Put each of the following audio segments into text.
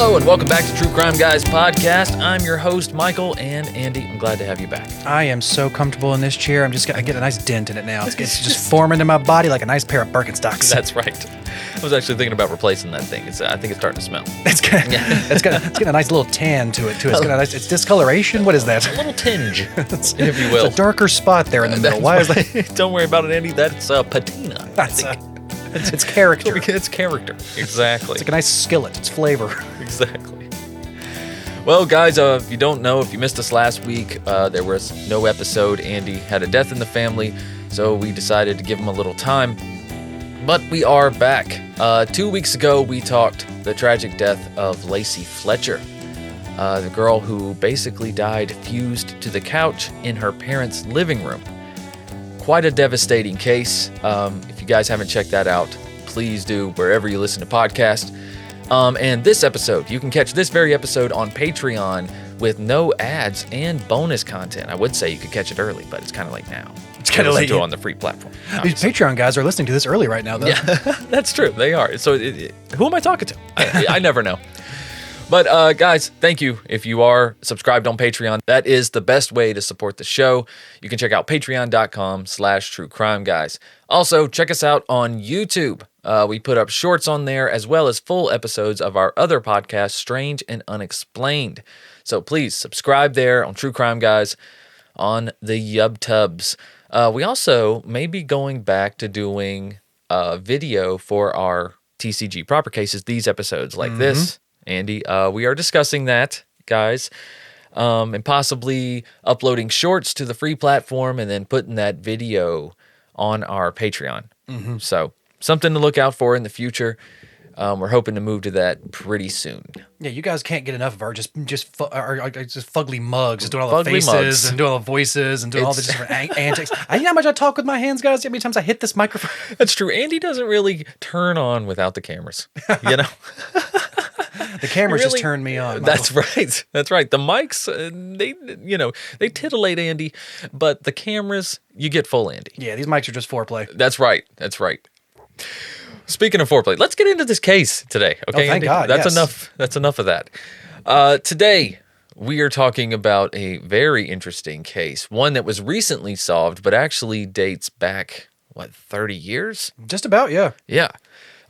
Hello and welcome back to True Crime Guys podcast. I'm your host, Michael, and Andy, I'm glad to have you back. I am so comfortable in this chair. I get a nice dent in it now. It's just forming in my body like a nice pair of Birkenstocks. That's right. I was actually thinking about replacing that thing. I think it's starting to smell. It's got a nice little tan to it too. It's discoloration. What is that? A little tinge, if you will. It's a darker spot there in the middle. Why is that? Don't worry about it, Andy. That's patina. It's character. It's character. Exactly. It's like a nice skillet. It's flavor. Exactly. Well, guys, if you don't know, if you missed us last week, there was no episode. Andy had a death in the family, so we decided to give him a little time. But we are back. 2 weeks ago, we talked the tragic death of Lacey Fletcher, the girl who basically died fused to the couch in her parents' living room. Quite a devastating case. If you guys haven't checked that out, please do wherever you listen to podcasts. And this episode, you can catch this very episode on Patreon with no ads and bonus content. I would say you could catch it early, but it's kind of late now. It's kind of late on the free platform. These Patreon guys are listening to this early right now, though. Yeah, that's true. They are. So who am I talking to? I never know. But guys, thank you. If you are subscribed on Patreon, that is the best way to support the show. You can check out patreon.com/truecrimeguys. Also, check us out on YouTube. We put up shorts on there as well as full episodes of our other podcast, Strange and Unexplained. So please subscribe there on True Crime Guys on the YubTubs. We also may be going back to doing video for our TCG proper cases, these episodes like this. Andy, we are discussing that, guys, and possibly uploading shorts to the free platform and then putting that video on our Patreon. So something to look out for in the future. We're hoping to move to that pretty soon. Yeah, you guys can't get enough of our just fugly mugs, just doing all the faces and doing all the voices and doing all the different antics. You know how much I talk with my hands, guys? How many times I hit this microphone? That's true. Andy doesn't really turn on without the cameras, you know? The cameras just turn me on. That's right. That's right. The mics, they titillate Andy, but the cameras, you get full Andy. Yeah, these mics are just foreplay. That's right. That's right. Speaking of foreplay, let's get into this case today. Okay, thank Andy? God. That's enough. That's enough of that. Today, we are talking about a very interesting case, one that was recently solved, but actually dates back, 30 years? Just about, yeah. Yeah.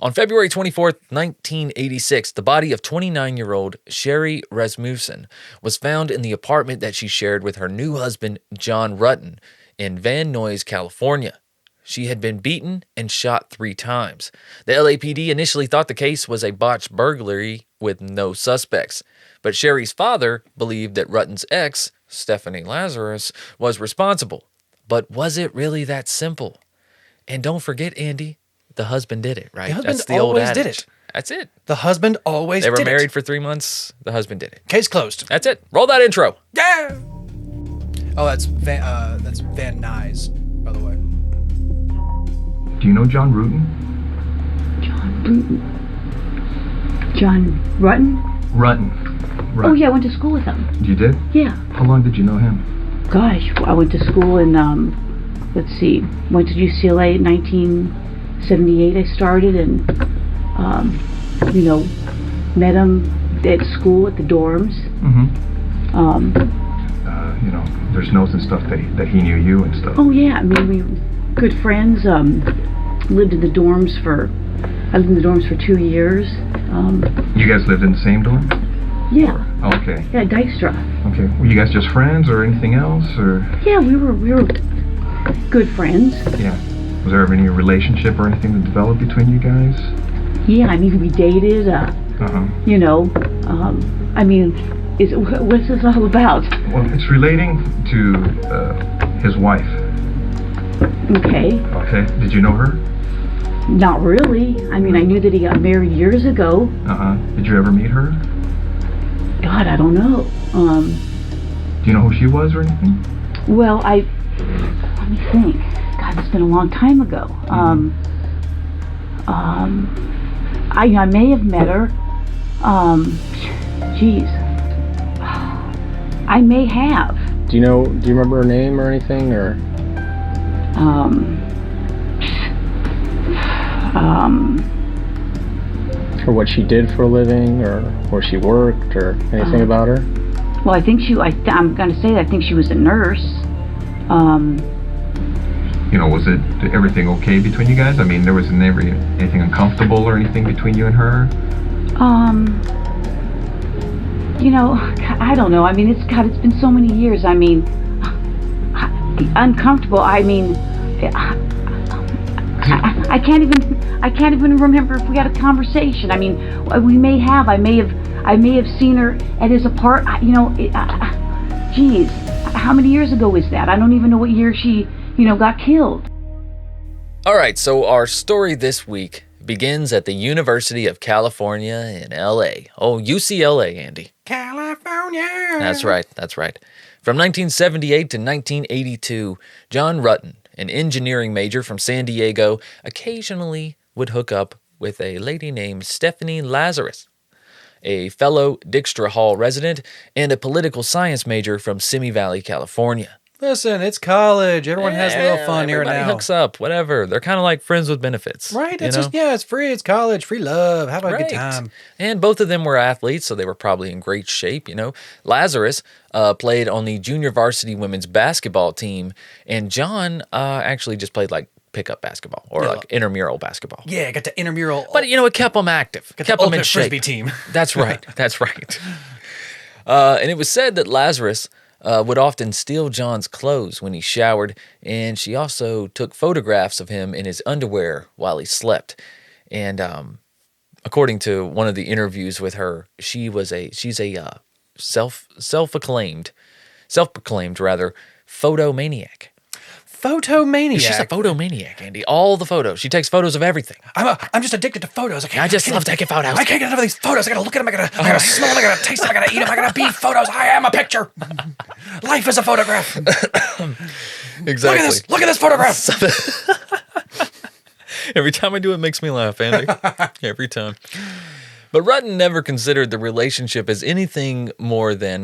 On February 24th, 1986, the body of 29-year-old Sherri Rasmussen was found in the apartment that she shared with her new husband, John Ruetten, in Van Nuys, California. She had been beaten and shot 3 times. The LAPD initially thought the case was a botched burglary with no suspects, but Sherri's father believed that Ruetten's ex, Stephanie Lazarus, was responsible. But was it really that simple? And don't forget, Andy, the husband did it, right? That's the old adage. Did it. That's it. The husband always did it. They were married for 3 months. The husband did it. Case closed. That's it. Roll that intro. Yeah. Oh, that's Van Nuys, by the way. Do you know John Ruetten? John Ruetten? Ruetten. Oh, yeah, I went to school with him. You did? Yeah. How long did you know him? Gosh, I went to school in, went to UCLA in 1978 I started, and, met him at school at the dorms. There's notes and stuff that he knew you and stuff. Oh, yeah, I mean, we were good friends, lived in the dorms for 2 years. You guys lived in the same dorm? Yeah. Oh, okay. Yeah, Dykstra. Okay. Were you guys just friends or anything else, or? Yeah, we were good friends. Yeah. Was there ever any relationship or anything that developed between you guys? Yeah, I mean, we dated, what's this all about? Well, it's relating to his wife. Okay. Okay. Did you know her? Not really. I mean, I knew that he got married years ago. Did you ever meet her? God, I don't know. Do you know who she was or anything? Well, let me think. God, it's been a long time ago. I may have met her. I may have. Do you remember her name or anything, or? her what she did for a living or where she worked or anything about her? Well, I think I'm going to say that I think she was a nurse. Was it everything okay between you guys? I mean, there was never anything uncomfortable or anything between you and her? I don't know. I mean, it's been so many years. I mean, uncomfortable. I mean, I can't even remember if we had a conversation. I mean, we may have. I may have seen her at his apartment. Geez, how many years ago was that? I don't even know what year she, got killed. All right, so our story this week begins at the University of California in L.A. Oh, UCLA, Andy. California. That's right. From 1978 to 1982, John Ruetten, an engineering major from San Diego, occasionally would hook up with a lady named Stephanie Lazarus, a fellow Dykstra Hall resident and a political science major from Simi Valley, California. Listen, it's college. Everyone has a little fun here and now. Everybody hooks up, whatever. They're kind of like friends with benefits. Right? It's free. It's college. Free love. Have a good time. And both of them were athletes, so they were probably in great shape, Lazarus played on the junior varsity women's basketball team, and John actually just played like pickup basketball or like intramural basketball. Yeah, got the intramural. But, it kept them active. Kept them in shape. Frisbee team. That's right. And it was said that Lazarus would often steal John's clothes when he showered, and she also took photographs of him in his underwear while he slept. And according to one of the interviews with her, she's a self-proclaimed photomaniac. Photomaniac. She's a photomaniac, Andy. All the photos. She takes photos of everything. I'm just addicted to photos. I just love taking photos. I can't get enough of these photos. I gotta look at them. I gotta smell them. I gotta taste them. I gotta eat them. I gotta be photos. I am a picture. Life is a photograph. Exactly. Look at this photograph. Every time I do it makes me laugh, Andy. Every time. But Ruetten never considered the relationship as anything more than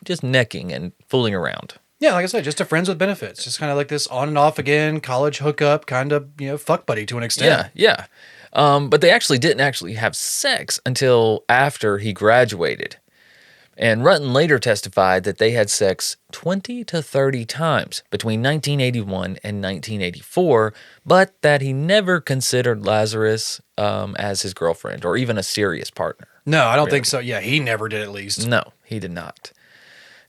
just necking and fooling around. Yeah, like I said, just a friends with benefits. Just kind of like this on and off again, college hookup, kind of, fuck buddy to an extent. Yeah. But they didn't actually have sex until after he graduated. And Ruetten later testified that they had sex 20 to 30 times between 1981 and 1984, but that he never considered Lazarus as his girlfriend or even a serious partner. No, I don't think so. Yeah, he never did at least. No, he did not.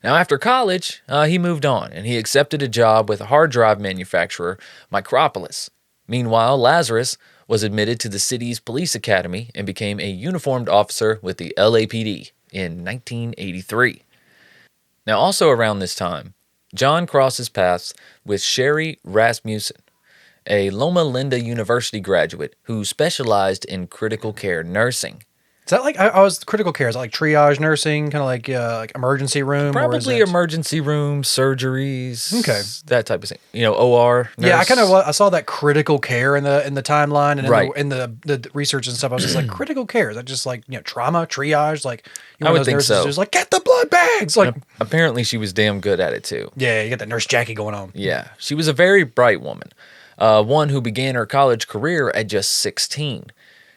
Now, after college, he moved on, and he accepted a job with a hard drive manufacturer, Micropolis. Meanwhile, Lazarus was admitted to the city's police academy and became a uniformed officer with the LAPD in 1983. Now, also around this time, John crosses paths with Sherri Rasmussen, a Loma Linda University graduate who specialized in critical care nursing. Is that like, I was critical care, is that like triage nursing, kind of like emergency room? Probably emergency room, surgeries, okay, that type of thing. OR nurse. Yeah, I saw that critical care in the timeline and in the research and stuff. I was just like, critical care, is that just like, trauma, triage? Like, I would think so. Just like, get the blood bags! Like, apparently she was damn good at it too. Yeah, you got that Nurse Jackie going on. Yeah, she was a very bright woman, one who began her college career at just 16.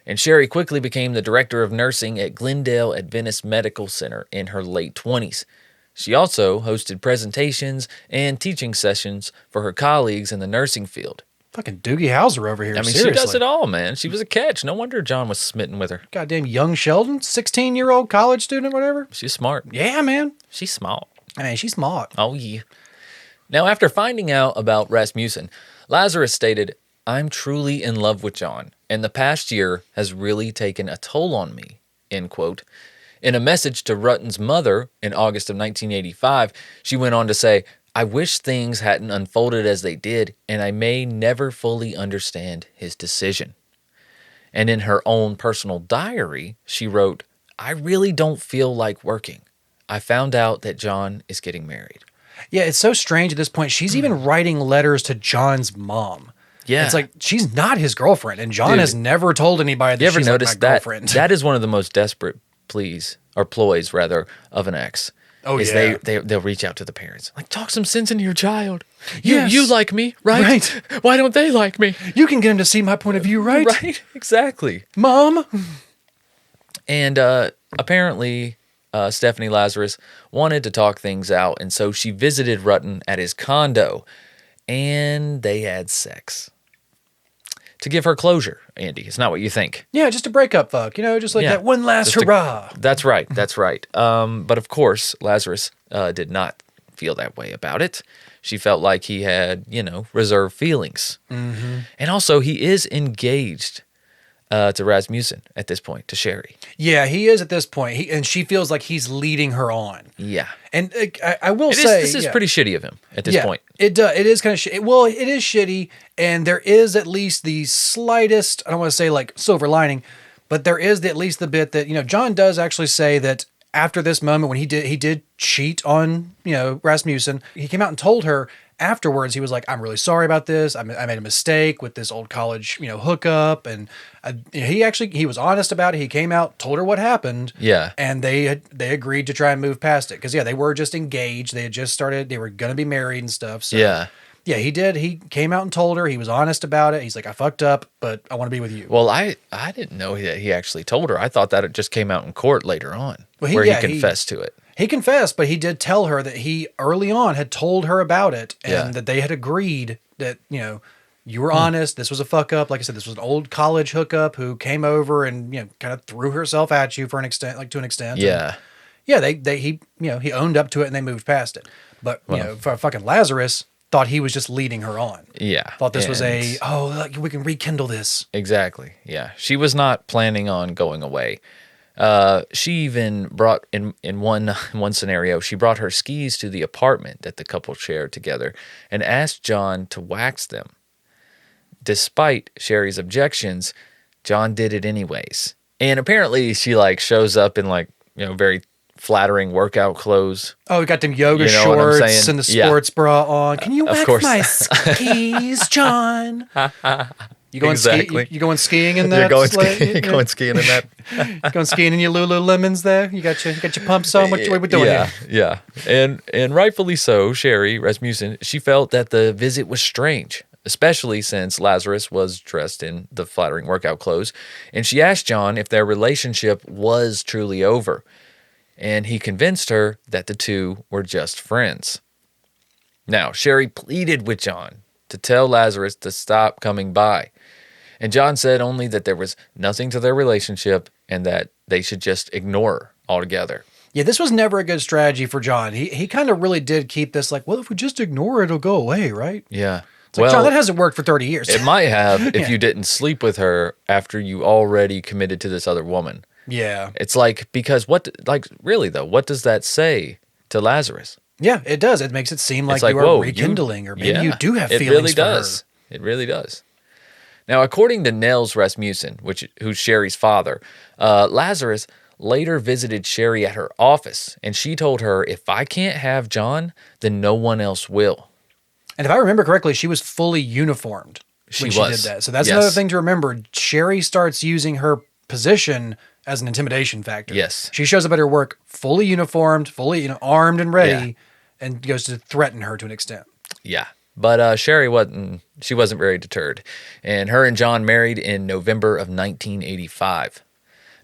And Sherri quickly became the director of nursing at Glendale Adventist Medical Center in her late 20s. She also hosted presentations and teaching sessions for her colleagues in the nursing field. Fucking Doogie Howser over here. Seriously. She does it all, man. She was a catch. No wonder John was smitten with her. Goddamn young Sheldon, 16-year-old college student, whatever. She's smart. Yeah, man. She's smart. I mean, she's smart. Oh, yeah. Now, after finding out about Rasmussen, Lazarus stated, "I'm truly in love with John, and the past year has really taken a toll on me," end quote. In a message to Ruetten's mother in August of 1985, she went on to say, "I wish things hadn't unfolded as they did, and I may never fully understand his decision." And in her own personal diary, she wrote, "I really don't feel like working. I found out that John is getting married." Yeah, it's so strange at this point. She's even writing letters to John's mom. Yeah. It's like, she's not his girlfriend, and John has never told anybody that she's like my girlfriend. That is one of the most desperate ploys of an ex. Oh, is yeah. they'll reach out to the parents. Like, talk some sense into your child. Yes. You like me, right? Right. Why don't they like me? You can get him to see my point of view, right? Right, exactly. Mom? And apparently, Stephanie Lazarus wanted to talk things out, and so she visited Ruetten at his condo, and they had sex. To give her closure, Andy. It's not what you think. Yeah, just a breakup fuck. Just like Yeah. that one last Just hurrah. That's right. That's right. But of course, Lazarus did not feel that way about it. She felt like he had, reserved feelings. Mm-hmm. And also, he is engaged to Rasmussen at this point, to Sherri. Yeah, he is at this point. And she feels like he's leading her on. Yeah. And I will say... This is pretty shitty of him at this point. It is kind of shitty. Well, it is shitty, and there is at least the slightest, I don't want to say like silver lining, but there is at least the bit that, John does actually say that after this moment when he did cheat on, Rasmussen, he came out and told her afterwards, he was like, I'm really sorry about this. I made a mistake with this old college, hookup. And he was honest about it. He came out, told her what happened. Yeah. And they agreed to try and move past it. Cause they were just engaged. They had just started, they were going to be married and stuff. So Yeah. yeah, he did. He came out and told her. He was honest about it. He's like, I fucked up, but I want to be with you. Well, I didn't know that he actually told her. I thought that it just came out in court later on, Well, where he confessed to it. He confessed, but he did tell her that he early on had told her about it and Yeah. that they had agreed that, you were honest. This was a fuck up. Like I said, this was an old college hookup who came over and, kind of threw herself at you to an extent. Yeah. And he owned up to it and they moved past it. But, for fucking Lazarus thought he was just leading her on. Yeah. Thought this was we can rekindle this. Exactly. Yeah. She was not planning on going away. She even brought in one scenario, she brought her skis to the apartment that the couple shared together and asked John to wax them. Despite Sherri's objections, John did it anyways. And apparently she shows up in very flattering workout clothes. Oh, we got them yoga You know what I'm shorts saying? and the sports bra on. Can you wax course. my skis, John? You going Exactly. You going skiing in that? You're going skiing in that. Going skiing in your Lululemons there? You got your pumps on? What we doing here? Yeah. And rightfully so, Sherri Rasmussen, she felt that the visit was strange, especially since Lazarus was dressed in the flattering workout clothes. And she asked John if their relationship was truly over. And he convinced her that the two were just friends. Now, Sherri pleaded with John to tell Lazarus to stop coming by. And John said only that there was nothing to their relationship and that they should just ignore her altogether. Yeah, this was never a good strategy for John. He kind of really did keep this well, if we just ignore it, it'll go away, right? Yeah. It's like, John, that hasn't worked for 30 years. It might have if you didn't sleep with her after you already committed to this other woman. Yeah. It's because really though, what does that say to Lazarus? Yeah, it does. It makes it seem like you are rekindling, or maybe you do have feelings really for does. her. It really does. Now, according to Nels Rasmussen, who's Sherri's father, Lazarus later visited Sherri at her office, and she told her, if I can't have John, then no one else will. And if I remember correctly, she was fully uniformed when she did that. So that's another thing to remember. Sherri starts using her position as an intimidation factor. Yes. She shows up at her work fully uniformed, fully armed and ready, and goes to threaten her to an extent. Yeah. But Sherri wasn't very deterred. And her and John married in November of 1985.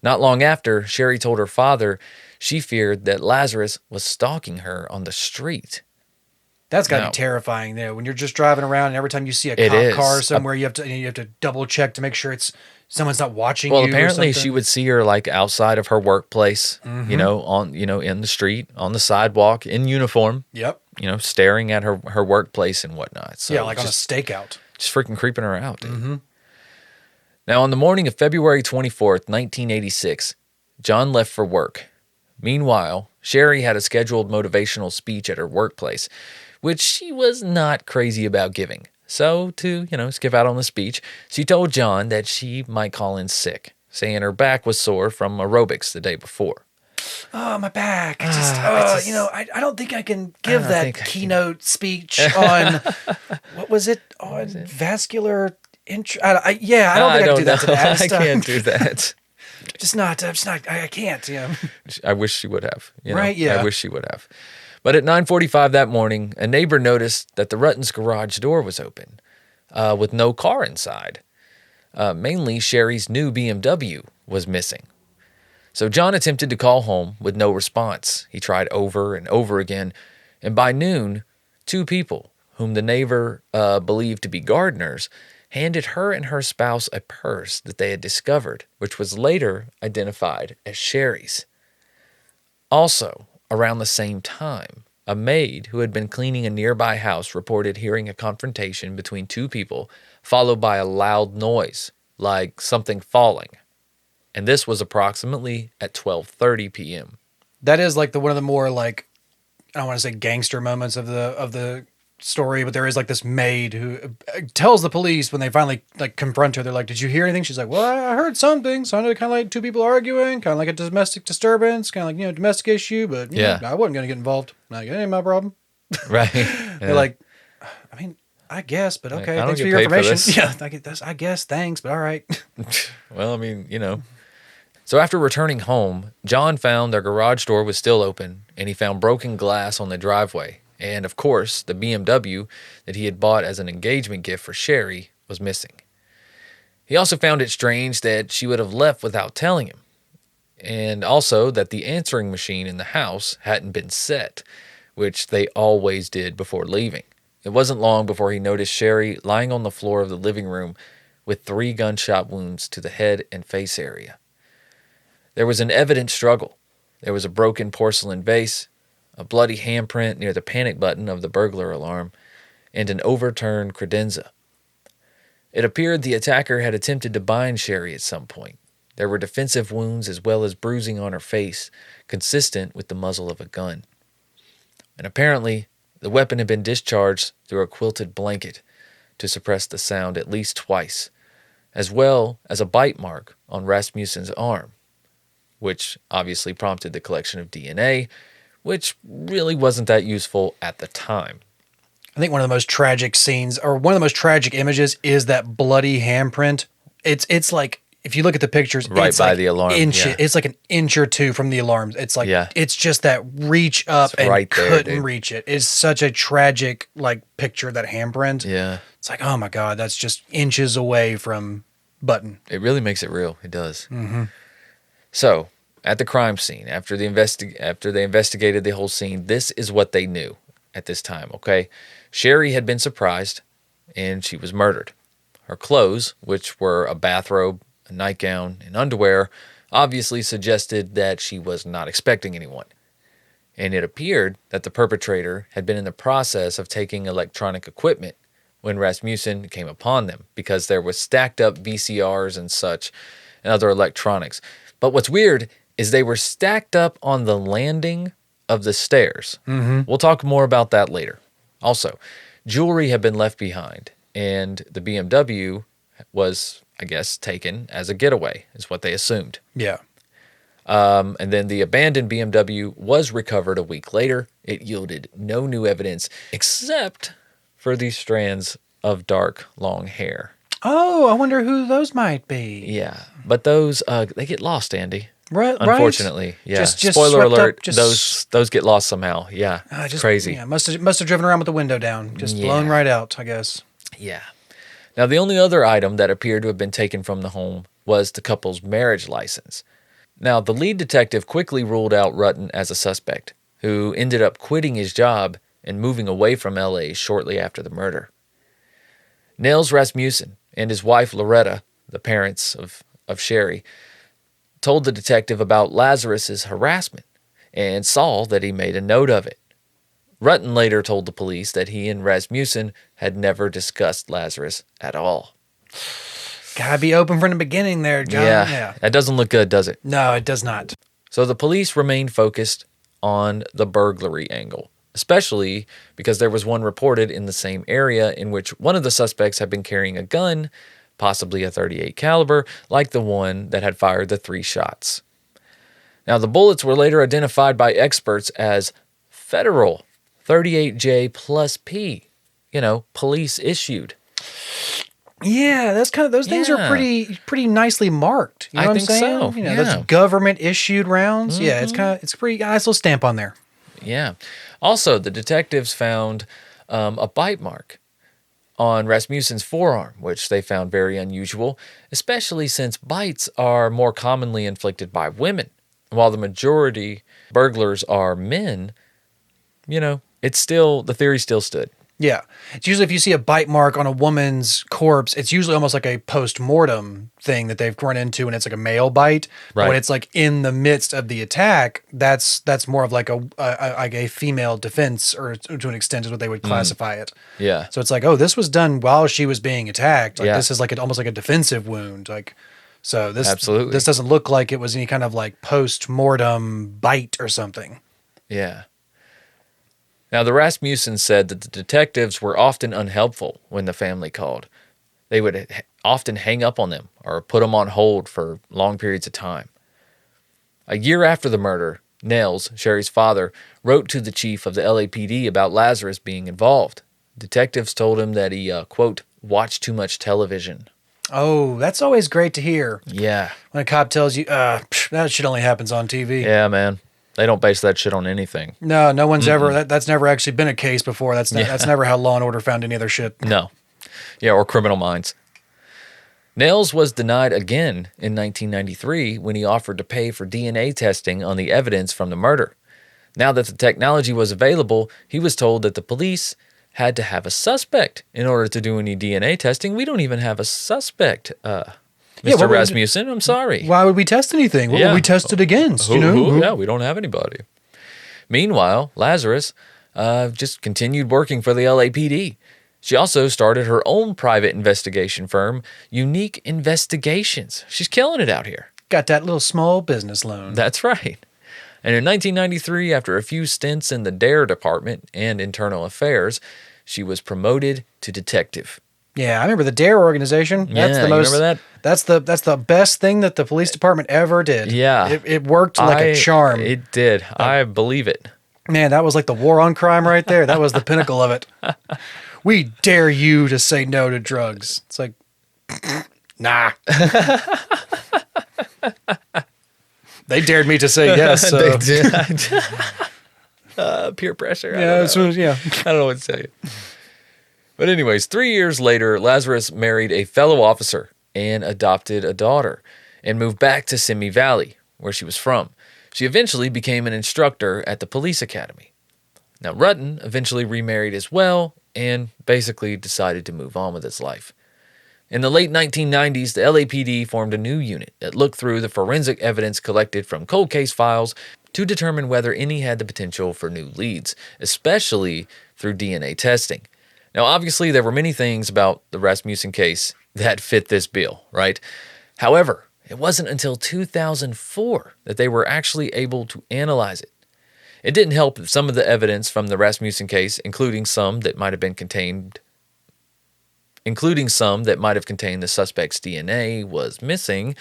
Not long after, Sherri told her father she feared that Lazarus was stalking her on the street. That's got to be terrifying there. When you're just driving around and every time you see a cop car somewhere, you have to double check to make sure someone's not watching you. Well, apparently she would see her outside of her workplace, in the street, on the sidewalk, in uniform. Yep. Staring at her workplace and whatnot. So on a stakeout. Just freaking creeping her out, dude. Mm-hmm. Now, on the morning of February 24th, 1986, John left for work. Meanwhile, Sherri had a scheduled motivational speech at her workplace, which she was not crazy about giving. So, to, skip out on the speech, she told John that she might call in sick, saying her back was sore from aerobics the day before. Oh, my back. I don't think I can give that keynote speech on, what was it? On vascular... I don't think I can do that today. I can't do that. I can't, you know. I wish she would have. You know? Right, yeah. I wish she would have. But at 9:45 that morning, a neighbor noticed that the Ruettens' garage door was open, with no car inside. Mainly, Sherri's new BMW was missing. So John attempted to call home with no response. He tried over and over again, and by noon, two people, whom the neighbor believed to be gardeners, handed her and her spouse a purse that they had discovered, which was later identified as Sherri's. Also, around the same time, a maid who had been cleaning a nearby house reported hearing a confrontation between two people, followed by a loud noise, like something falling. And this was approximately at 12:30 p.m. That is like one of the more like, I don't want to say gangster moments of the story, but there is like this maid who tells the police when they finally like confront her. They're like, "Did you hear anything?" She's like, "Well, I heard something. Sounded kind of like two people arguing, kind of like a domestic disturbance, kind of like, domestic issue, but you know, I wasn't going to get involved. Like, it ain't my problem." Right. They're like, I mean, I guess, but okay, I don't thanks get for your paid for information. this. Yeah, I guess, thanks, but all right. Well, I mean, So after returning home, John found their garage door was still open, and he found broken glass on the driveway. And, of course, the BMW that he had bought as an engagement gift for Sherri was missing. He also found it strange that she would have left without telling him, and also that the answering machine in the house hadn't been set, which they always did before leaving. It wasn't long before he noticed Sherri lying on the floor of the living room with 3 gunshot wounds to the head and face area. There was an evident struggle. There was a broken porcelain vase, a bloody handprint near the panic button of the burglar alarm, and an overturned credenza. It appeared the attacker had attempted to bind Sherri at some point. There were defensive wounds as well as bruising on her face, consistent with the muzzle of a gun. And apparently, the weapon had been discharged through a quilted blanket to suppress the sound at least twice, as well as a bite mark on Rasmussen's arm, which obviously prompted the collection of DNA, which really wasn't that useful at the time. I think one of the most tragic scenes, or one of the most tragic images, is that bloody handprint. It's like, if you look at the pictures, Right it's by like the alarm, yeah. It's like an inch or two from the alarms. It's like, It's just that reach up It's and right there, couldn't dude. reach it. It's such a tragic like picture, that handprint. Yeah. It's like, oh my God, that's just inches away from button. It really makes it real. It does. Mm-hmm. So, at the crime scene, after they investigated the whole scene, this is what they knew at this time, okay? Sherri had been surprised, and she was murdered. Her clothes, which were a bathrobe, a nightgown, and underwear, obviously suggested that she was not expecting anyone. And it appeared that the perpetrator had been in the process of taking electronic equipment when Rasmussen came upon them, because there was stacked up VCRs and such and other electronics. But what's weird is they were stacked up on the landing of the stairs. Mm-hmm. We'll talk more about that later. Also, jewelry had been left behind, and the BMW was, I guess, taken as a getaway, is what they assumed. Yeah. And then the abandoned BMW was recovered a week later. It yielded no new evidence except for these strands of dark, long hair. Oh, I wonder who those might be. Yeah, but those, they get lost, Andy. Right. Unfortunately, yeah. Just Spoiler swept alert, up, those get lost somehow. Yeah, it's crazy. Yeah, must have driven around with the window down, just blown right out, I guess. Yeah. Now, the only other item that appeared to have been taken from the home was the couple's marriage license. Now, the lead detective quickly ruled out Ruetten as a suspect, who ended up quitting his job and moving away from L.A. shortly after the murder. Nils Rasmussen and his wife Loretta, the parents of Sherri, told the detective about Lazarus's harassment and saw that he made a note of it. Ruetten later told the police that he and Rasmussen had never discussed Lazarus at all. Gotta be open from the beginning there, John. Yeah, that doesn't look good, does it? No, it does not. So the police remained focused on the burglary angle, especially because there was one reported in the same area in which one of the suspects had been carrying a gun, possibly a .38 caliber, like the one that had fired the 3 shots. Now, the bullets were later identified by experts as federal 38J plus P, police issued. Yeah, that's kind of those things are Yeah. pretty nicely marked. You know I what think I'm saying? so, You know, yeah. those government issued rounds. Yeah, it's pretty nice little stamp on there. Yeah. Also, the detectives found a bite mark on Rasmussen's forearm, which they found very unusual, especially since bites are more commonly inflicted by women. While the majority burglars are men, the theory still stood. Yeah. It's usually if you see a bite mark on a woman's corpse, it's usually almost like a post-mortem thing that they've run into and it's like a male bite. But when Right. it's like in the midst of the attack, that's more of like a female defense, or to an extent is what they would classify it. Yeah. So it's like, oh, this was done while she was being attacked. Like Yeah. this is like almost like a defensive wound. Like, so Absolutely. this doesn't look like it was any kind of like post-mortem bite or something. Yeah. Now, the Rasmussens said that the detectives were often unhelpful when the family called. They would often hang up on them or put them on hold for long periods of time. A year after the murder, Nels, Sherri's father, wrote to the chief of the LAPD about Lazarus being involved. Detectives told him that he, quote, watched too much television. Oh, that's always great to hear. Yeah. When a cop tells you, that shit only happens on TV. Yeah, man. They don't base that shit on anything. No one's ever, that's never actually been a case before. That's never how Law and Order found any other shit. No. Yeah, or Criminal Minds. Nels was denied again in 1993 when he offered to pay for DNA testing on the evidence from the murder. Now that the technology was available, he was told that the police had to have a suspect in order to do any DNA testing. We don't even have a suspect, Mr. Rasmussen. I'm sorry. Why would we test anything? What would we test it against? Yeah, we don't have anybody. Meanwhile, Lazarus just continued working for the LAPD. She also started her own private investigation firm, Unique Investigations. She's killing it out here. Got that little small business loan. That's right. And in 1993, after a few stints in the DARE department and internal affairs, she was promoted to detective. Yeah, I remember the DARE organization. That's Yeah, the you most. remember that? That's the best thing that the police department ever did. Yeah. it worked like a charm. It did. I believe it. Man, that was like the war on crime right there. That was the pinnacle of it. We dare you to say no to drugs. It's like, nah. They dared me to say yes. So. They did. Peer pressure. Yeah, yeah. I don't know what to tell you. But anyways, 3 years later, Lazarus married a fellow officer and adopted a daughter and moved back to Simi Valley, where she was from. She eventually became an instructor at the police academy. Now, Ruetten eventually remarried as well and basically decided to move on with his life. In the late 1990s, the LAPD formed a new unit that looked through the forensic evidence collected from cold case files to determine whether any had the potential for new leads, especially through DNA testing. Now, obviously, there were many things about the Rasmussen case that fit this bill, right? However, it wasn't until 2004 that they were actually able to analyze it. It didn't help that some of the evidence from the Rasmussen case, including some that might have contained the suspect's DNA, was missing,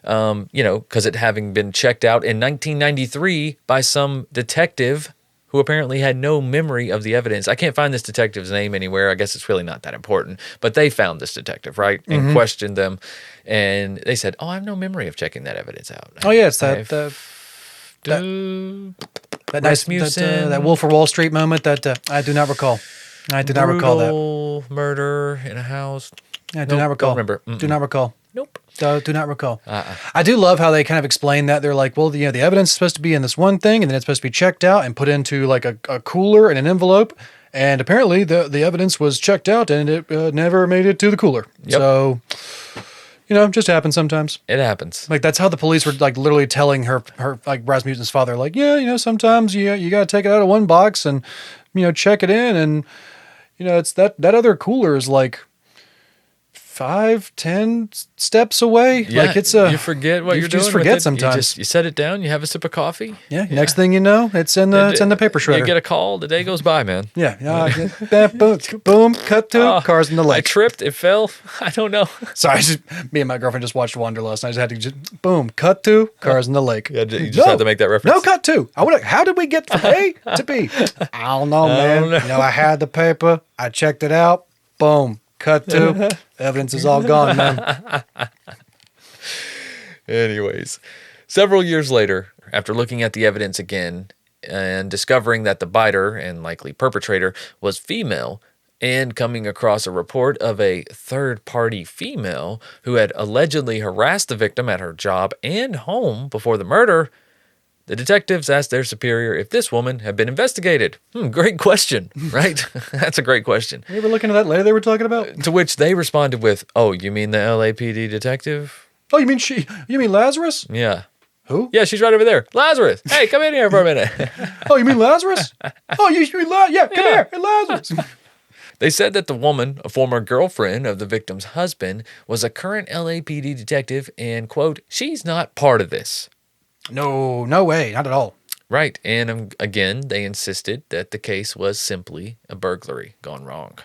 because it having been checked out in 1993 by some detective who apparently had no memory of the evidence. I can't find this detective's name anywhere. I guess it's really not that important. But they found this detective, right? And questioned them. And they said, I have no memory of checking that evidence out. Oh, yeah, it's that nice Rasmussen. that Wolf of Wall Street moment that I do not recall. I do not recall that. Brutal murder in a house. I do not recall. Don't remember. Do not recall. Nope. Do not recall. I do love how they kind of explain that. They're like, well, the evidence is supposed to be in this one thing, and then it's supposed to be checked out and put into like a cooler and an envelope. And apparently the evidence was checked out and it never made it to the cooler. Yep. So, just happens sometimes. It happens. Like that's how the police were like literally telling her like Rasmussen's father, like, sometimes you got to take it out of one box and, check it in. And, it's that other cooler is like 5-10 steps away. Yeah, Like it's you forget what you you're just doing. forget with it. sometimes. You set it down. You have a sip of coffee. Yeah. Next thing you know, it's in the paper shredder. You get a call. The day goes by, man. Yeah. Boom. Cut to cars in the I lake. tripped. It fell. I don't know. Sorry, me and my girlfriend just watched Wanderlust, and I just had to boom. Cut to cars in the lake. Yeah, you just had to make that reference. No, cut to. How did we get from A to B? I don't know, man. don't know. I had the paper. I checked it out. Boom. Cut to. Evidence is all gone, man. Anyways, several years later, after looking at the evidence again and discovering that the biter and likely perpetrator was female, and coming across a report of a third-party female who had allegedly harassed the victim at her job and home before the murder, the detectives asked their superior if this woman had been investigated. Great question, right? That's a great question. You ever look into that lady they were talking about? To which they responded with, "Oh, you mean the LAPD detective?" Oh, you mean Lazarus? Yeah. Who? Yeah, she's right over there. Lazarus. Hey, come in here for a minute. Oh, you mean Lazarus? Oh, you mean Lazarus? Yeah, come here. Hey, Lazarus. They said that the woman, a former girlfriend of the victim's husband, was a current LAPD detective and, quote, she's not part of this. No way. Not at all. Right. And again, they insisted that the case was simply a burglary gone wrong.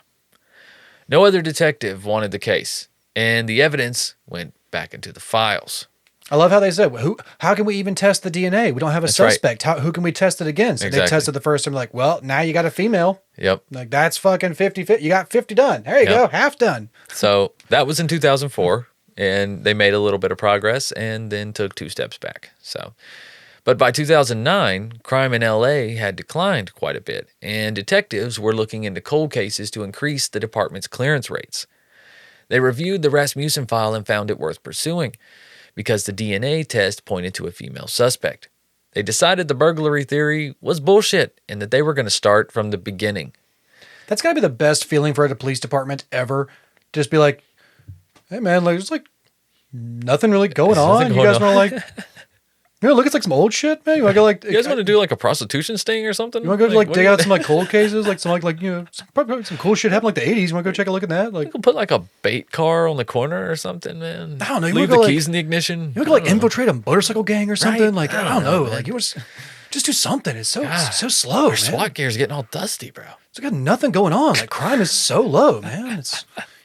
No other detective wanted the case, and the evidence went back into the files. I love how they said, how can we even test the DNA? We don't have a That's right. suspect. Who can we test it against? So Exactly. They tested the first time, like, well, now you got a female. Yep. Like, that's fucking 50-50. You got 50 done. There you Yep. go. Half done. So that was in 2004, and they made a little bit of progress and then took 2 steps back. But by 2009, crime in LA had declined quite a bit, and detectives were looking into cold cases to increase the department's clearance rates. They reviewed the Rasmussen file and found it worth pursuing because the DNA test pointed to a female suspect. They decided the burglary theory was bullshit and that they were going to start from the beginning. That's got to be the best feeling for a police department ever. Just be like, hey, man, like, there's like nothing really going on. You guys want to like... look, it's like some old shit, man. You want to go like... You guys want to do like a prostitution sting or something? You want to go like what dig do you- out some like cold cases, like some like probably some cool shit happened like the 80s. You want to go check a look at that? Like, You could put like a bait car on the corner or something, man. I don't know, you Leave wanna the go, keys in the ignition. you want to go like infiltrate a motorcycle gang or something? Right. Like, I don't know. Like, you was just do something. It's so slow, Our man. SWAT gear's getting all dusty, bro. It's got nothing going on. Like, crime is so low, man.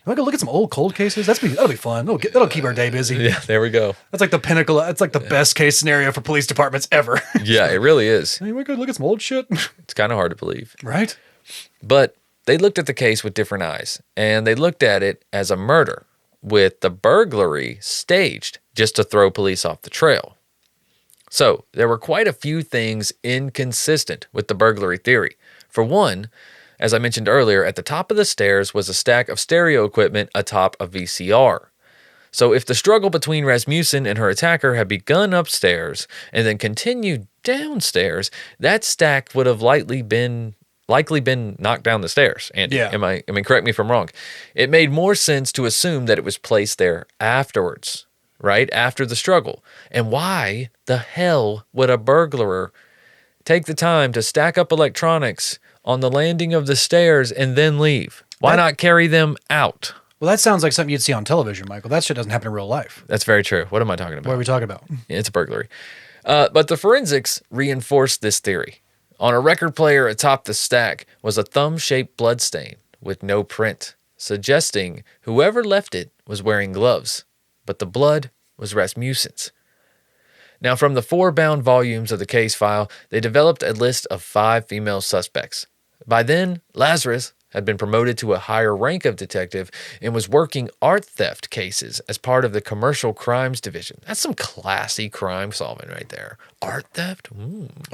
You want to go look at some old cold cases? That'll be fun. That'll keep our day busy. Yeah, there we go. That's like the pinnacle. That's like the best case scenario for police departments ever. Yeah, it really is. You want to go look at some old shit? It's kind of hard to believe. Right? But they looked at the case with different eyes, and they looked at it as a murder, with the burglary staged just to throw police off the trail. So there were quite a few things inconsistent with the burglary theory. For one, as I mentioned earlier, at the top of the stairs was a stack of stereo equipment atop a VCR. So if the struggle between Rasmussen and her attacker had begun upstairs and then continued downstairs, that stack would have likely been knocked down the stairs. And Yeah. correct me if I'm wrong. It made more sense to assume that it was placed there afterwards, right? After the struggle. And why the hell would a burglar take the time to stack up electronics on the landing of the stairs and then leave? Why not carry them out? Well, that sounds like something you'd see on television, Michael. That shit doesn't happen in real life. That's very true. What am I talking about? What are we talking about? It's a burglary. But the forensics reinforced this theory. On a record player atop the stack was a thumb-shaped bloodstain with no print, suggesting whoever left it was wearing gloves, but the blood was Rasmussen's. Now, from the 4 bound volumes of the case file, they developed a list of 5 female suspects. By then, Lazarus had been promoted to a higher rank of detective and was working art theft cases as part of the commercial crimes division. That's some classy crime solving right there. Art theft?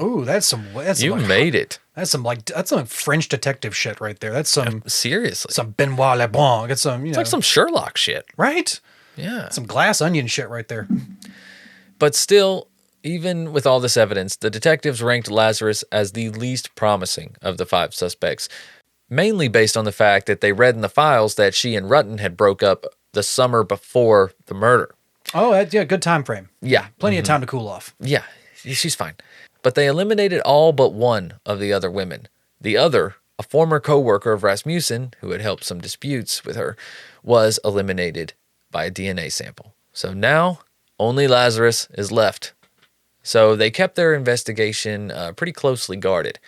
Ooh, that's some You made it. That's some French detective shit right there. That's some Seriously. Benoit Leblanc. It's It's like some Sherlock shit. right? Yeah. Some glass onion shit right there. But still, even with all this evidence, the detectives ranked Lazarus as the least promising of the 5 suspects, mainly based on the fact that they read in the files that she and Ruetten had broke up the summer before the murder. Oh, good time frame. Yeah. Plenty of time to cool off. Yeah, she's fine. But they eliminated all but one of the other women. The other, a former co-worker of Rasmussen, who had helped some disputes with her, was eliminated by a DNA sample. So now, only Lazarus is left. So they kept their investigation pretty closely guarded,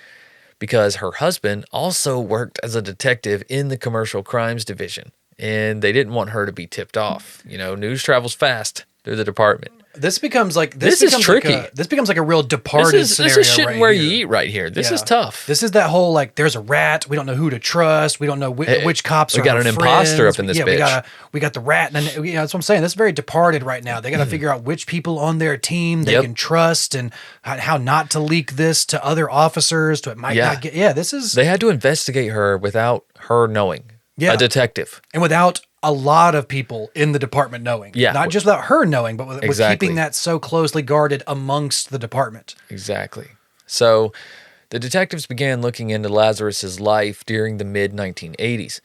because her husband also worked as a detective in the commercial crimes division, and they didn't want her to be tipped off. You know, news travels fast through the department. This becomes like This is becomes tricky. This becomes like a real Departed scenario. This is shitting right where here. you eat right here. This is Yeah. tough. This is that whole like there's a rat. We don't know who to trust. We don't know which cops we are. got our an imposter friends. up in this yeah, bitch. we got the rat, and that's what I'm saying. This is very Departed right now. They got to figure out which people on their team they Yep. can trust and how not to leak this to other officers. To it might not get. Yeah, this is They had to investigate her without her knowing. Yeah. A detective. and without a lot of people in the department knowing. Yeah. not just without her knowing, but with Exactly. keeping that so closely guarded amongst the department. Exactly. So the detectives began looking into Lazarus's life during the mid-1980s.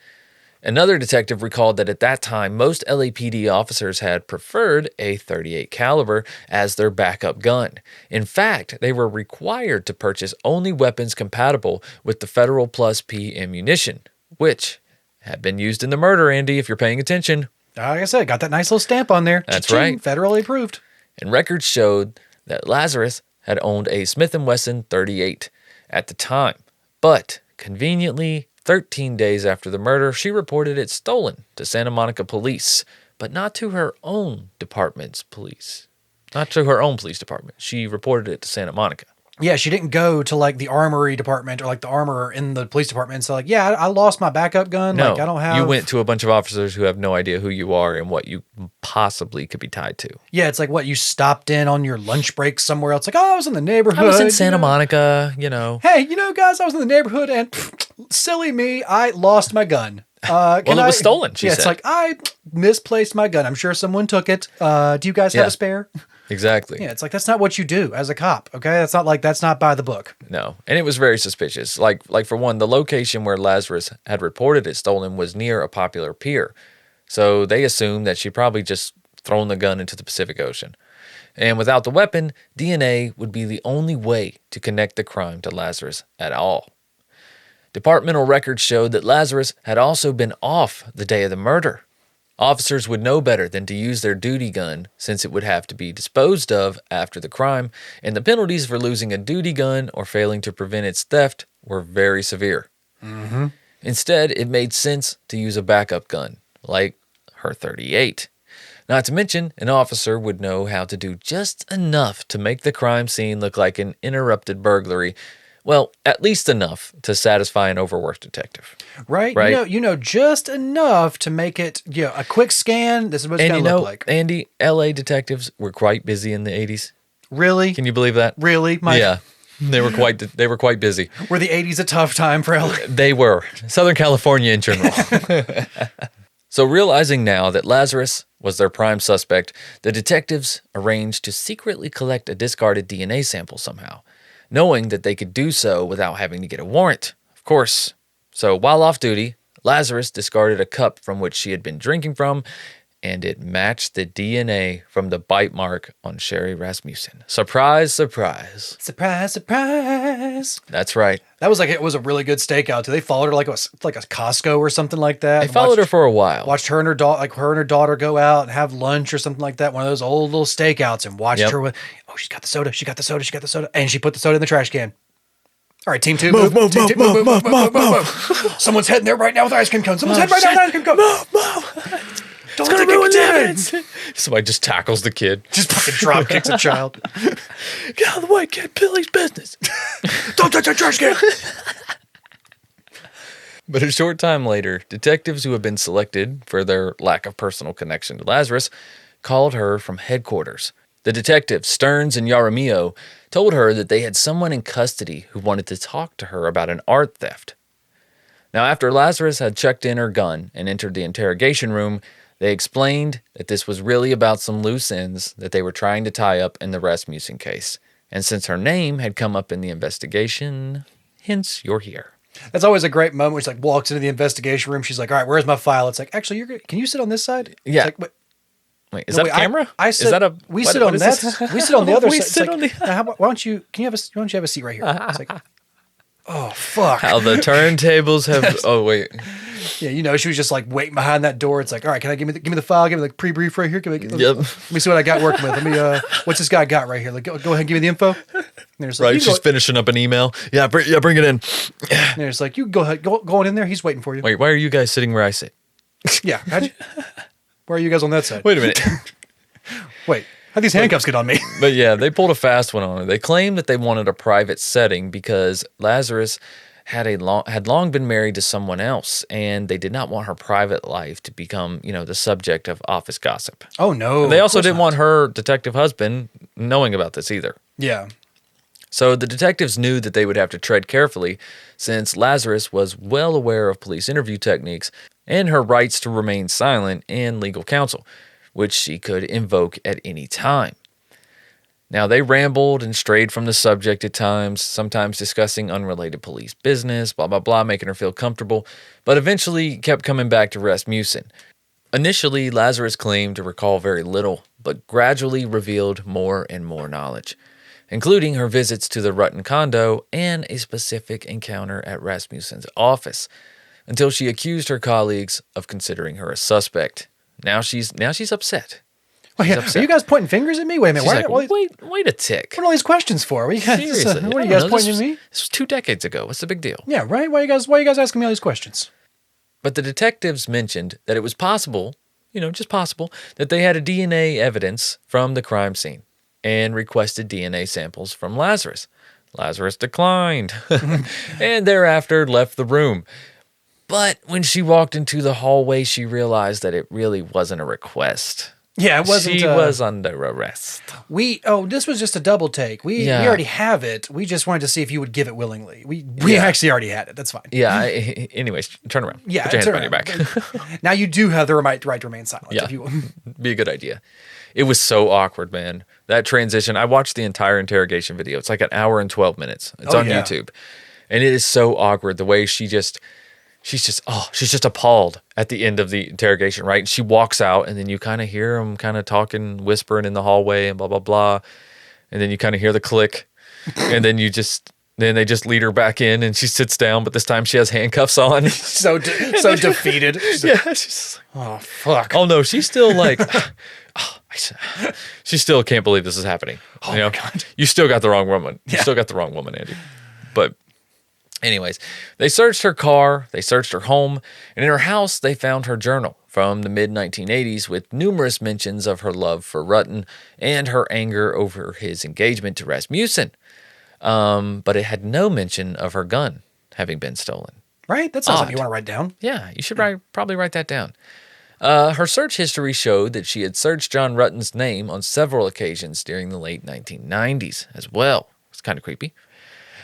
Another detective recalled that at that time, most LAPD officers had preferred a .38 caliber as their backup gun. In fact, they were required to purchase only weapons compatible with the Federal Plus P ammunition, which had been used in the murder, Andy, if you're paying attention. Like I said, got that nice little stamp on there. That's Cha-ching, right. Federally approved. And records showed that Lazarus had owned a Smith & Wesson .38 at the time. But conveniently, 13 days after the murder, she reported it stolen to Santa Monica police, but not to her own department's police. Not to her own police department. She reported it to Santa Monica. Yeah, she didn't go to like the armory department or like the armorer in the police department and say like, yeah, I lost my backup gun. No, Like I don't have. you went to a bunch of officers who have no idea who you are and what you possibly could be tied to. Yeah, it's like what you stopped in on your lunch break somewhere else. Like, oh, I was in the neighborhood. I was in you Santa know. Monica, you know. Hey, guys, I was in the neighborhood and silly me, I lost my gun. Well, it was stolen, she yeah, it's said. like I misplaced my gun. I'm sure someone took it. Do you guys have Yeah. a spare? Exactly. Yeah, it's like that's not what you do as a cop. Okay, that's not by the book. No, and it was very suspicious. Like for one, the location where Lazarus had reported it stolen was near a popular pier, so they assumed that she probably just thrown the gun into the Pacific Ocean. And without the weapon, DNA would be the only way to connect the crime to Lazarus at all. Departmental records showed that Lazarus had also been off the day of the murder. Officers would know better than to use their duty gun since it would have to be disposed of after the crime, and the penalties for losing a duty gun or failing to prevent its theft were very severe. Mm-hmm. Instead, it made sense to use a backup gun, like her .38. Not to mention, an officer would know how to do just enough to make the crime scene look like an interrupted burglary. Well, at least enough to satisfy an overworked detective. Right? Right. You know just enough to make it, a quick scan. This is what it's And going you to know, look like. Andy, LA detectives were quite busy in the 80s. Really? Can you believe that? Really? Mike? Yeah. They were quite busy. Were the 80s a tough time for LA? They were. Southern California in general. So realizing now that Lazarus was their prime suspect, the detectives arranged to secretly collect a discarded DNA sample somehow, knowing that they could do so without having to get a warrant, of course. So while off duty, Lazarus discarded a cup from which she had been drinking from, and it matched the DNA from the bite mark on Sherri Rasmussen. Surprise, surprise. Surprise, surprise. That's right. That was it was a really good stakeout too. They followed her like a Costco or something like that. They followed her for a while. Watched her and her daughter go out and have lunch or something like that. One of those old little stakeouts, and watched Yep. her with, oh, she's got the soda, and she put the soda in the trash can. All right, team two, Move. Someone's heading there right now with ice cream cone. Someone's heading right now with ice cream cone. Move. Don't It's gonna think it ruin the can. evidence. Somebody just tackles the kid. Just fucking drop kicks a child. Get out of the way, kid. Billy's business. Don't touch that trash can. But a short time later, detectives who had been selected for their lack of personal connection to Lazarus called her from headquarters. The detectives, Stearns and Yaramillo, told her that they had someone in custody who wanted to talk to her about an art theft. Now, after Lazarus had checked in her gun and entered the interrogation room, they explained that this was really about some loose ends that they were trying to tie up in the Rasmussen case. And since her name had come up in the investigation, hence you're here. That's always a great moment when she walks into the investigation room. She's like, all right, where's my file? It's like, actually, can you sit on this side? It's Yeah. like, wait, Wait, is no, that a wait, camera? I Is sit, that a? we what- sit what on is that. this? We sit on the other We side. It's sit like, on the- now, why don't you have a seat right here? It's like, oh fuck. How the turntables have. Oh wait. Yeah, she was just waiting behind that door. It's like, all right, can I give me the file? Give me the pre-brief right here. Yep. Let me see what I got working with. Let me what's this guy got right here? Go ahead and give me the info. And there's Right, you she's go, finishing up an email. Yeah, bring it in. and there's you go ahead, go on in there. He's waiting for you. Wait, why are you guys sitting where I sit? Yeah, where are you guys on that side? Wait a minute. Wait. How'd these handcuffs get on me? But yeah, they pulled a fast one on her. They claimed that they wanted a private setting because Lazarus had long been married to someone else, and they did not want her private life to become, the subject of office gossip. Oh, no. And they of also course didn't not. want her detective husband knowing about this either. Yeah. So the detectives knew that they would have to tread carefully since Lazarus was well aware of police interview techniques and her rights to remain silent and legal counsel, which she could invoke at any time. Now, they rambled and strayed from the subject at times, sometimes discussing unrelated police business, blah, blah, blah, making her feel comfortable, but eventually kept coming back to Rasmussen. Initially, Lazarus claimed to recall very little, but gradually revealed more and more knowledge, including her visits to the Ruetten condo and a specific encounter at Rasmussen's office, until she accused her colleagues of considering her a suspect. Now she's upset. Wait, She's are upset. you guys pointing fingers at me? Wait a minute. She's like, wait a tick. What are all these questions for? What are you guys, Seriously. what are I you don't guys know. pointing at me? This was 2 decades ago. What's the big deal? Yeah, right? Why are you guys asking me all these questions? But the detectives mentioned that it was possible, just possible, that they had a DNA evidence from the crime scene and requested DNA samples from Lazarus. Lazarus declined and thereafter left the room. But when she walked into the hallway, she realized that it really wasn't a request. Yeah, it wasn't. She was under arrest. This was just a double take. We already have it. We just wanted to see if you would give it willingly. We actually already had it. That's fine. Yeah. Anyways, turn around. Yeah, Put your hands turn behind your around. back. Now you do have the right to remain silent. Yeah. If you Be a good idea. It was so awkward, man. That transition. I watched the entire interrogation video. It's like an hour and 12 minutes. It's on YouTube. And it is so awkward the way she's just appalled at the end of the interrogation, right? And she walks out, and then you kind of hear them kind of talking, whispering in the hallway and blah, blah, blah. And then you kind of hear the click. And then then they just lead her back in, and she sits down, but this time she has handcuffs on. so defeated. Yeah. She's like, Oh, fuck. oh, no, she's still like... she still can't believe this is happening. Oh, my God. You still got the wrong woman. You Yeah. still got the wrong woman, Andy. But anyways, they searched her car, they searched her home, and in her house, they found her journal from the mid-1980s with numerous mentions of her love for Ruetten and her anger over his engagement to Rasmussen. But it had no mention of her gun having been stolen. Right? That's not Odd. something you want to write down. Yeah, you should probably write that down. Her search history showed that she had searched John Rutten's name on several occasions during the late 1990s as well. It's kind of creepy.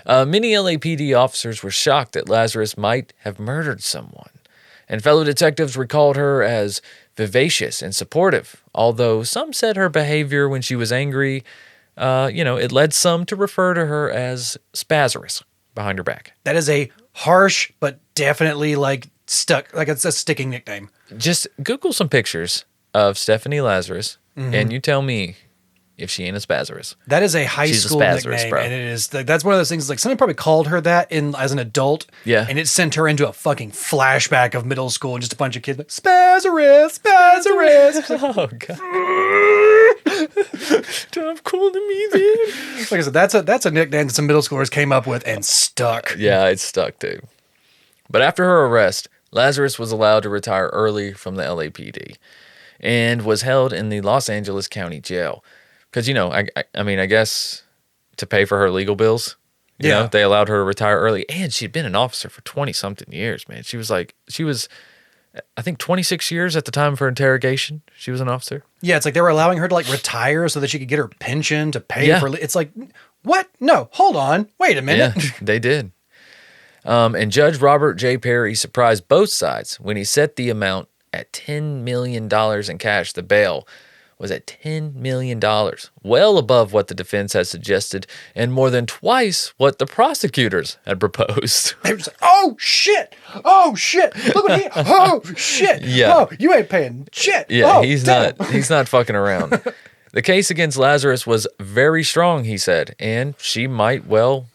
Many LAPD officers were shocked that Lazarus might have murdered someone, and fellow detectives recalled her as vivacious and supportive, although some said her behavior when she was angry, it led some to refer to her as Lazarus behind her back. That is a harsh, but definitely stuck. Like it's a sticking nickname. Just Google some pictures of Stephanie Lazarus, and you tell me if she ain't a Lazarus. That is a high She's a school Lazarus, nickname, bro. and it is that's one of those things. Like someone probably called her that as an adult, Yeah. and it sent her into a fucking flashback of middle school and just a bunch of kids like Lazarus. Oh, God. Stop calling me that. Like I said, that's a nickname that some middle schoolers came up with and stuck. Yeah, it's stuck, too. But after her arrest, Lazarus was allowed to retire early from the LAPD and was held in the Los Angeles County Jail. Because, I guess to pay for her legal bills, you know, they allowed her to retire early. And she'd been an officer for 20-something years, man. She was, I think, 26 years at the time of her interrogation. She was an officer. Yeah, it's like they were allowing her to retire so that she could get her pension to pay for. It's like, what? No, hold on, wait a minute. Yeah, they did. And Judge Robert J. Perry surprised both sides when he set the amount at $10 million in cash. The bail was at $10 million, well above what the defense had suggested and more than twice what the prosecutors had proposed. They were just like, oh shit, look what he, oh shit, Yeah. oh, you ain't paying shit. Yeah, oh, he's damn. not fucking around. The case against Lazarus was very strong, he said, and she might well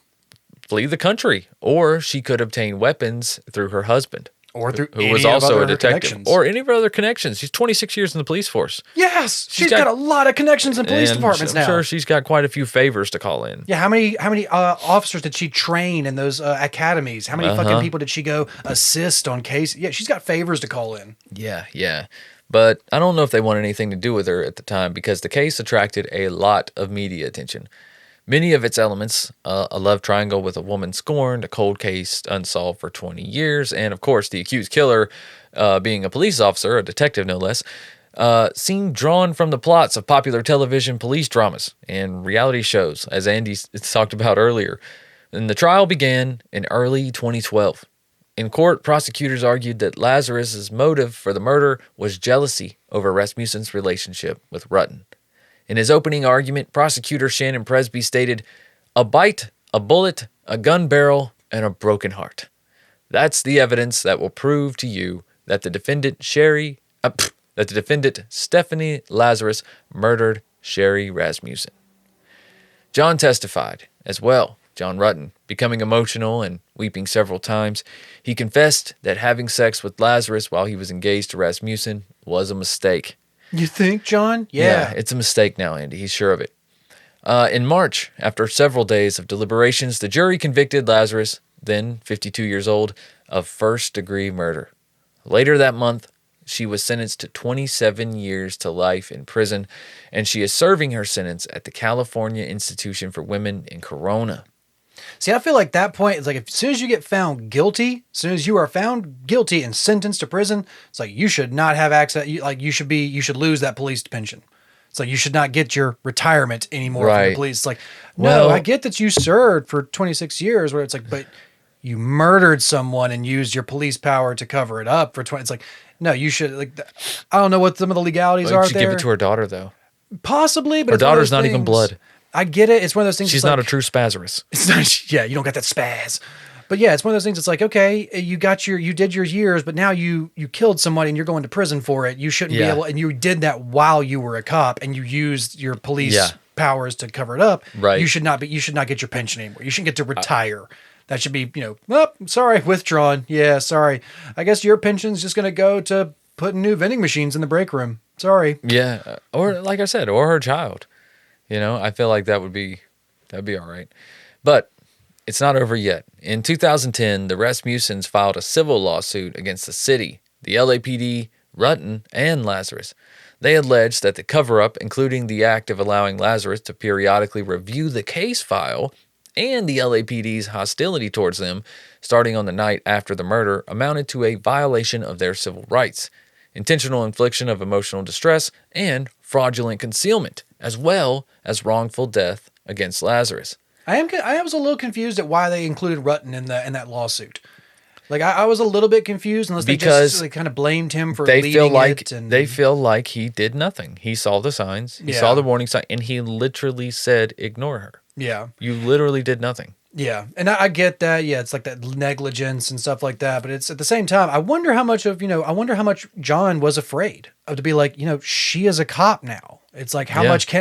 flee the country, or she could obtain weapons through her husband, Or through who any was of also other a detective, connections. or any of her other connections. She's 26 years in the police force. Yes, she's got- got a lot of connections in police And departments I'm now. sure she's got quite a few favors to call in. Yeah, how many officers did she train in those academies? How many fucking people did she go assist on case? Yeah, she's got favors to call in. Yeah. But I don't know if they wanted anything to do with her at the time because the case attracted a lot of media attention. Many of its elements, a love triangle with a woman scorned, a cold case unsolved for 20 years, and of course the accused killer being a police officer, a detective no less, seemed drawn from the plots of popular television police dramas and reality shows, as Andy talked about earlier. And the trial began in early 2012. In court, prosecutors argued that Lazarus's motive for the murder was jealousy over Rasmussen's relationship with Ruetten. In his opening argument, prosecutor Shannon Presby stated, "A bite, a bullet, a gun barrel, and a broken heart. That's the evidence that will prove to you that the defendant Stephanie Lazarus murdered Sherri Rasmussen." John testified as well. John Ruetten, becoming emotional and weeping several times, he confessed that having sex with Lazarus while he was engaged to Rasmussen was a mistake. You think, John? Yeah. It's a mistake now, Andy. He's sure of it. In March, after several days of deliberations, the jury convicted Lazarus, then 52 years old, of first-degree murder. Later that month, she was sentenced to 27 years to life in prison, and she is serving her sentence at the California Institution for Women in Corona. See, I feel like that point is like as soon as you get found guilty, as soon as you are found guilty and sentenced to prison, it's like you should not have access. You should lose that police pension. It's like you should not get your retirement anymore from the police. It's like, no, I get that you served for 26 years, where it's like, but you murdered someone and used your police power to cover it up for 20. It's like, no, you should I don't know what some of the legalities are You should there. give it to her daughter, though. Possibly, but her daughter's not even blood. I get it. It's one of those things. She's not a true Spazarus. It's not. Yeah, you don't got that spaz. But yeah, it's one of those things. It's like, okay, you did your years, but now you killed somebody and you're going to prison for it. You shouldn't be able. And you did that while you were a cop and you used your police powers to cover it up. Right. You should not get your pension anymore. You shouldn't get to retire. That should be, sorry, withdrawn. Yeah, sorry. I guess your pension's just going to go to putting new vending machines in the break room. Sorry. Yeah, or like I said, or her child. I feel like that'd be all right. But it's not over yet. In 2010, the Rasmussens filed a civil lawsuit against the city, the LAPD, Ruetten, and Lazarus. They alleged that the cover-up, including the act of allowing Lazarus to periodically review the case file, and the LAPD's hostility towards them, starting on the night after the murder, amounted to a violation of their civil rights, intentional infliction of emotional distress, and fraudulent concealment, as well as wrongful death against Lazarus. I was a little confused at why they included Ruetten in that lawsuit. Like I was a little bit confused unless they kind of blamed him for leading it. And they feel like he did nothing. He saw the signs, he saw the warning sign, and he literally said, "Ignore her." Yeah, you literally did nothing. Yeah, and I get that. Yeah, it's like that negligence and stuff like that. But it's at the same time, I wonder how much John was afraid of to be like, she is a cop now. It's like how much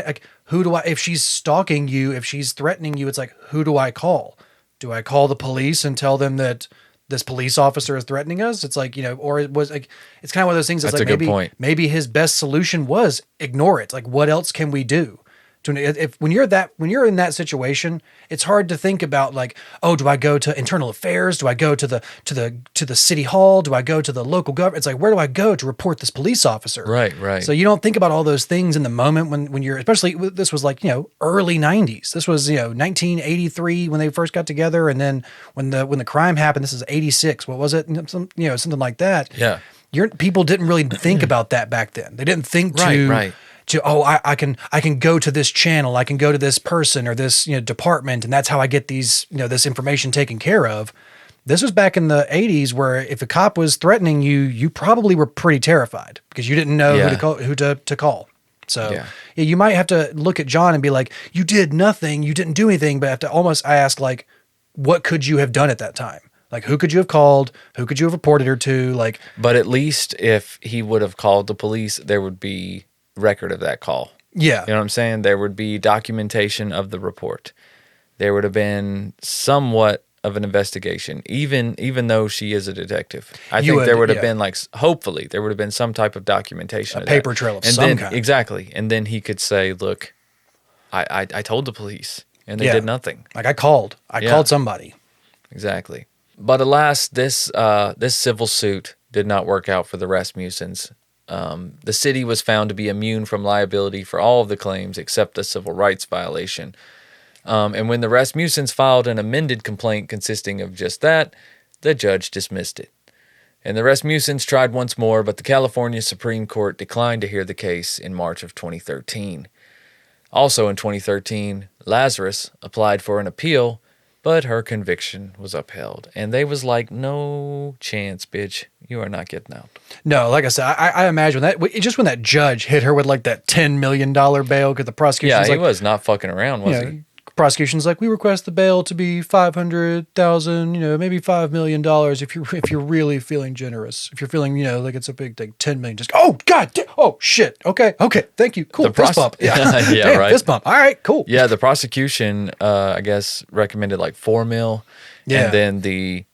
who do I, if she's stalking you, if she's threatening you, it's like, who do I call? Do I call the police and tell them that this police officer is threatening us? It's like, or it was like, it's kind of one of those things that's like, a good point. Maybe his best solution was ignore it. Like, what else can we do? When you're in that situation, it's hard to think about like, oh, do I go to internal affairs? Do I go to the city hall? Do I go to the local government? It's like, where do I go to report this police officer? Right. So you don't think about all those things in the moment when you're, especially this was like, early 90s. This was, 1983 when they first got together. And then when the crime happened, this is 86. What was it? Something like that. Yeah. People didn't really think about that back then. They didn't think I can go to this channel, I can go to this person or this department, and that's how I get these this information taken care of. This was back in the 80s where if a cop was threatening you, you probably were pretty terrified because you didn't know who to call. So you might have to look at John and be like, you did nothing, you didn't do anything, but I have to almost ask like, what could you have done at that time? Like, who could you have called? Who could you have reported her to? Like, but at least if he would have called the police, there would be record of that call. Yeah. You know what I'm saying? There would be documentation of the report. There would have been somewhat of an investigation, even though she is a detective. I think there would have been hopefully there would have been some type of documentation, a paper trail of some kind. Exactly. And then he could say, look, I told the police and they did nothing. Like I called somebody. Exactly. But alas, this civil suit did not work out for the Rasmussens. the city was found to be immune from liability for all of the claims except the civil rights violation. And when the Rasmussens filed an amended complaint consisting of just that, the judge dismissed it. And the Rasmussens tried once more, but the California Supreme Court declined to hear the case in March of 2013. Also in 2013, Lazarus applied for an appeal, but her conviction was upheld. And they was like, no chance, bitch. You are not getting out. No, like I said, I imagine that just when that judge hit her with like that $10 million bail, because the prosecution's Yeah, like, he was not fucking around, was you know, he? prosecution's like, we request the bail to be $500,000, maybe $5 million if you're really feeling generous. If you're feeling, like it's a big thing, 10 million. Just oh god, oh shit. Okay, thank you. Cool. Fist bump. Yeah, yeah, damn, right. Fist bump. All right, cool. Yeah, the prosecution, I guess, recommended like $4 million. Yeah. And then the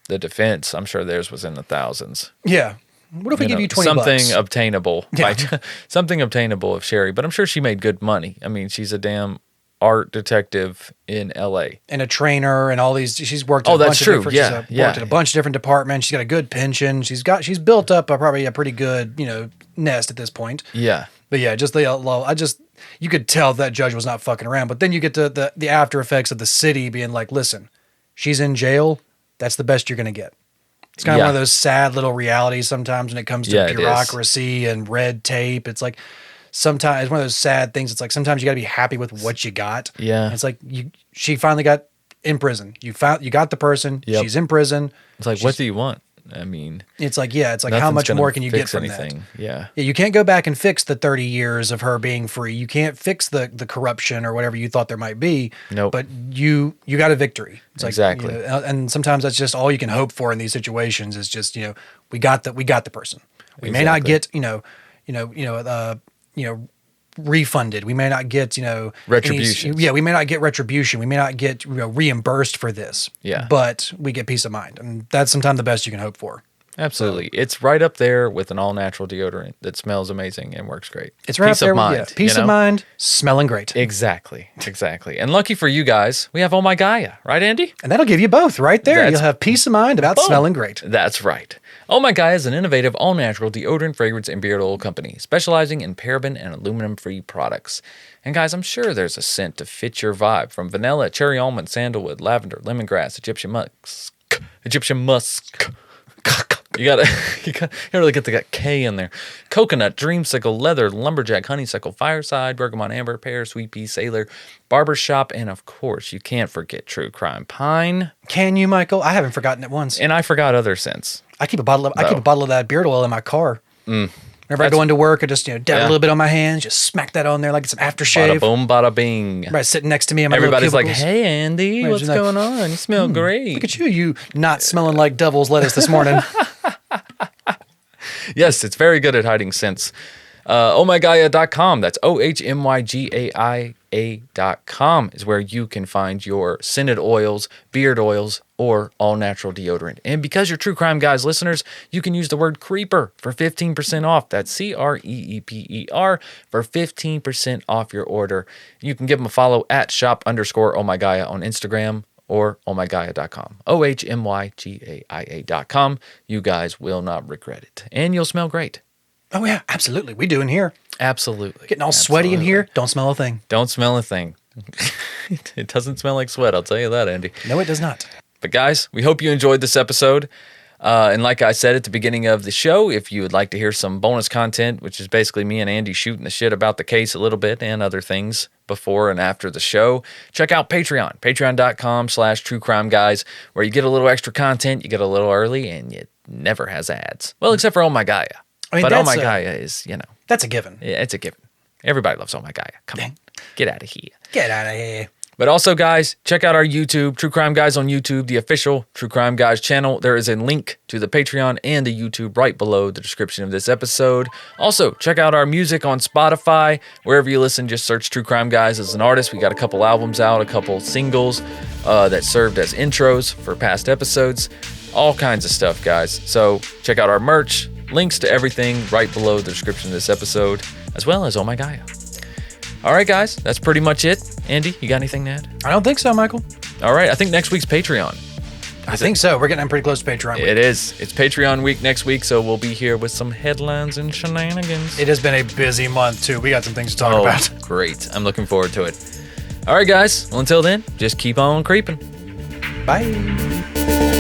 defense, I'm sure theirs was in the thousands. Yeah. What if we give you $20? Something obtainable. Yeah. Something obtainable of Sherri. But I'm sure she made good money. I mean, she's a damn art detective in L.A. And a trainer and all these. She's worked. Oh, that's true. Yeah, worked at a bunch of different departments. She's got a good pension. She's built up probably a pretty good nest at this point. Yeah. But yeah, just you could tell that judge was not fucking around. But then you get to the after effects of the city being like, listen, she's in jail. That's the best you're gonna get. It's kind of one of those sad little realities sometimes when it comes to bureaucracy and red tape. It's like sometimes it's one of those sad things. It's like sometimes you got to be happy with what you got. Yeah. It's like she finally got in prison. You got the person. Yep. She's in prison. It's like, what do you want? I mean, it's like how much more can you get from anything. that? Yeah. You can't go back and fix the 30 years of her being free. You can't fix the corruption or whatever you thought there might be. Nope. But you got a victory. It's like, exactly. And sometimes that's just all you can hope for in these situations is just, we got the person. We may not get, refunded. We may not get, retribution. We may not get retribution. We may not get reimbursed for this. Yeah. But we get peace of mind. And that's sometimes the best you can hope for. Absolutely. It's right up there with an all-natural deodorant that smells amazing and works great. It's right peace up there. Of mind, yeah. Peace of mind, smelling great. Exactly. And lucky for you guys, we have Oh My Gaia, right, Andy? And that'll give you both right there. You'll have peace of mind about smelling great. That's right. Oh My Gaia is an innovative, all-natural deodorant, fragrance, and beard oil company specializing in paraben and aluminum-free products. And guys, I'm sure there's a scent to fit your vibe, from vanilla, cherry almond, sandalwood, lavender, lemongrass, Egyptian musk. You gotta really get that K in there. Coconut, dreamsicle, leather, lumberjack, honeysuckle, fireside, bergamot, amber, pear, sweet pea, sailor, barbershop, and of course, you can't forget true crime pine. Can you, Michael? I haven't forgotten it once. And I forgot other scents. I keep a bottle of that beard oil in my car. Whenever I go into work, I just dab a little bit on my hands, just smack that on there like it's an aftershave. Bada boom, bada bing. Right, sitting next to me in my Everybody's little like, "Hey, Andy, right, what's going on? You smell great. Look at you not smelling like devil's lettuce this morning." Yes, it's very good at hiding scents. ohmygaia.com. That's ohmygaia.com is where you can find your scented oils, beard oils, or all-natural deodorant. And because you're True Crime Guys listeners, you can use the word CREEPER for 15% off. That's CREEPER for 15% off your order. You can give them a follow at shop_ohmygaia on Instagram or ohmygaia.com. ohmygaia.com. You guys will not regret it. And you'll smell great. Oh, yeah, absolutely. We do in here. Absolutely. Getting all sweaty in here. Don't smell a thing. Don't smell a thing. It doesn't smell like sweat, I'll tell you that, Andy. No, it does not. But guys, we hope you enjoyed this episode. And like I said at the beginning of the show, if you would like to hear some bonus content, which is basically me and Andy shooting the shit about the case a little bit and other things before and after the show, check out Patreon, patreon.com/truecrimeguys, where you get a little extra content, you get a little early, and it never has ads. Well, except for Oh My Gaia. I mean, but Oh My Gaia is, that's a given. Yeah, it's a given. Everybody loves Oh My Gaia. Come on. Get out of here. Get out of here. But also, guys, check out our YouTube, True Crime Guys on YouTube, the official True Crime Guys channel. There is a link to the Patreon and the YouTube right below the description of this episode. Also, check out our music on Spotify. Wherever you listen, just search True Crime Guys as an artist. We got a couple albums out, a couple singles that served as intros for past episodes. All kinds of stuff, guys. So check out our merch. Links to everything right below the description of this episode, as well as Oh My Gaia. All right, guys, that's pretty much it. Andy, you got anything to add? I don't think so, Michael. All right, I think next week's Patreon. I think so. We're getting pretty close to Patreon week. It is. It's Patreon week next week, so we'll be here with some headlines and shenanigans. It has been a busy month, too. We got some things to talk about. Great. I'm looking forward to it. All right, guys. Well, until then, just keep on creeping. Bye.